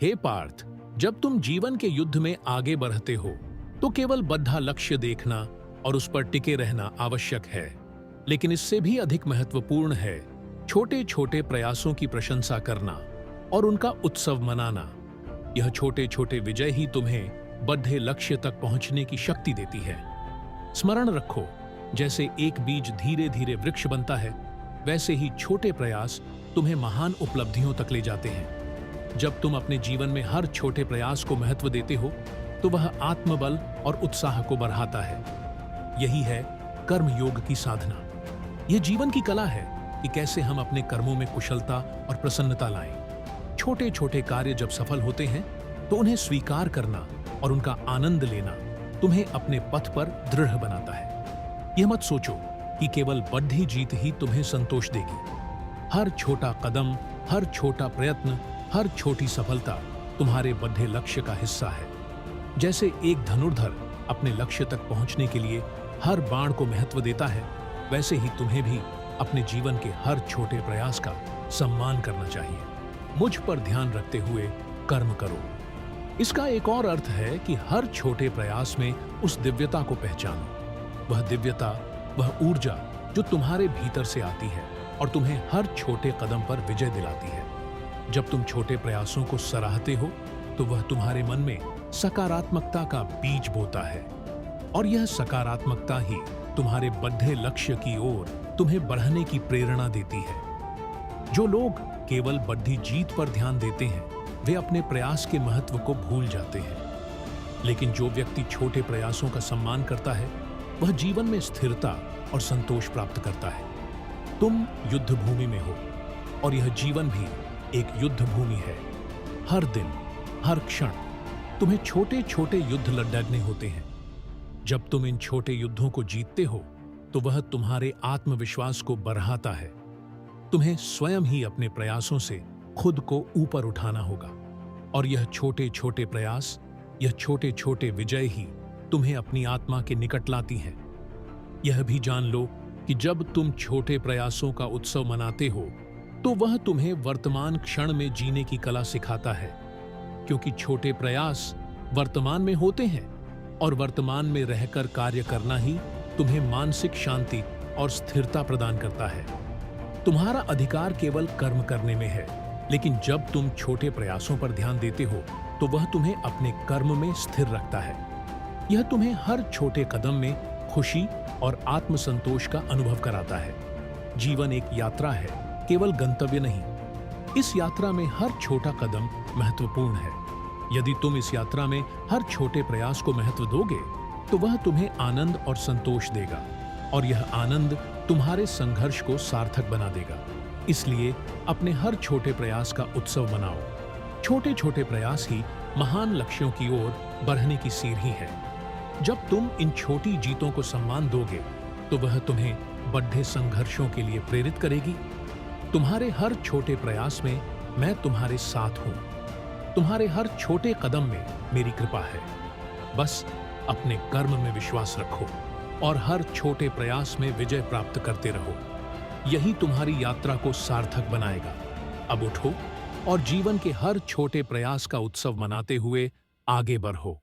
हे पार्थ, जब तुम जीवन के युद्ध में आगे बढ़ते हो तो केवल बद्धा लक्ष्य देखना और उस पर टिके रहना आवश्यक है, लेकिन इससे भी अधिक महत्वपूर्ण है छोटे छोटे प्रयासों की प्रशंसा करना और उनका उत्सव मनाना। यह छोटे छोटे विजय ही तुम्हें बद्धे लक्ष्य तक पहुंचने की शक्ति देती है। स्मरण रखो, जैसे एक बीज धीरे धीरे वृक्ष बनता है, वैसे ही छोटे प्रयास तुम्हें महान उपलब्धियों तक ले जाते हैं। जब तुम अपने जीवन में हर छोटे प्रयास को महत्व देते हो तो वह आत्मबल और उत्साह को बढ़ाता है। यही है कर्म योग की साधना। यह जीवन की कला है कि कैसे हम अपने कर्मों में कुशलता और प्रसन्नता लाएं। छोटे छोटे कार्य जब सफल होते हैं तो उन्हें स्वीकार करना और उनका आनंद लेना तुम्हें अपने पथ पर दृढ़ बनाता है। यह मत सोचो कि केवल बद्धी जीत ही तुम्हें संतोष देगी। हर छोटा कदम, हर छोटा प्रयत्न, हर छोटी सफलता तुम्हारे बद्धे लक्ष्य का हिस्सा है। जैसे एक धनुर्धर अपने लक्ष्य तक पहुंचने के लिए हर बाण को महत्व देता है, वैसे ही तुम्हें भी अपने जीवन के हर छोटे प्रयास का सम्मान करना चाहिए। मुझ पर ध्यान रखते हुए कर्म करो। इसका एक और अर्थ है कि हर छोटे प्रयास में उस दिव्यता को पहचानो। वह दिव्यता, वह ऊर्जा जो तुम्हारे भीतर से आती है और तुम्हें हर छोटे कदम पर विजय दिलाती है। जब तुम छोटे प्रयासों को सराहते हो तो वह तुम्हारे मन में सकारात्मकता का बीज बोता है और यह सकारात्मकता ही तुम्हारे बद्धे लक्ष्य की ओर तुम्हें बढ़ने की प्रेरणा देती है। जो लोग केवल बद्धी जीत पर ध्यान देते हैं वे अपने प्रयास के महत्व को भूल जाते हैं, लेकिन जो व्यक्ति छोटे प्रयासों का सम्मान करता है वह जीवन में स्थिरता और संतोष प्राप्त करता है। तुम युद्ध भूमि में हो और यह जीवन भी एक युद्ध भूमि है। हर दिन, हर क्षण तुम्हें छोटे छोटे युद्ध लड़ने होते हैं। जब तुम इन छोटे युद्धों को जीतते हो तो वह तुम्हारे आत्मविश्वास को बढ़ाता है। तुम्हें स्वयं ही अपने प्रयासों से खुद को ऊपर उठाना होगा और यह छोटे छोटे प्रयास, यह छोटे छोटे विजय ही तुम्हें अपनी आत्मा के निकट लाती हैं। यह भी जान लो कि जब तुम छोटे प्रयासों का उत्सव मनाते हो तो वह तुम्हें वर्तमान क्षण में जीने की कला सिखाता है, क्योंकि छोटे प्रयास वर्तमान में होते हैं और वर्तमान में रहकर कार्य करना ही तुम्हें मानसिक शांति और स्थिरता प्रदान करता है। तुम्हारा अधिकार केवल कर्म करने में है, लेकिन जब तुम छोटे प्रयासों पर ध्यान देते हो तो वह तुम्हें अपने कर्म में स्थिर रखता है। यह तुम्हें हर छोटे कदम में खुशी और आत्मसंतोष का अनुभव कराता है। जीवन एक यात्रा है, केवल गंतव्य नहीं। इस यात्रा में हर छोटा कदम महत्वपूर्ण है। यदि तुम इस यात्रा में हर छोटे प्रयास को महत्व दोगे तो वह तुम्हें आनंद और संतोष देगा और यह आनंद तुम्हारे संघर्ष को सार्थक बना देगा। इसलिए अपने हर छोटे प्रयास का उत्सव मनाओ। छोटे छोटे प्रयास ही महान लक्ष्यों की ओर बढ़ने की सीढ़ी है। जब तुम इन छोटी जीतों को सम्मान दोगे तो वह तुम्हें बड़े संघर्षों के लिए प्रेरित करेगी। तुम्हारे हर छोटे प्रयास में मैं तुम्हारे साथ हूं। तुम्हारे हर छोटे कदम में मेरी कृपा है। बस अपने कर्म में विश्वास रखो और हर छोटे प्रयास में विजय प्राप्त करते रहो। यही तुम्हारी यात्रा को सार्थक बनाएगा। अब उठो और जीवन के हर छोटे प्रयास का उत्सव मनाते हुए आगे बढ़ो।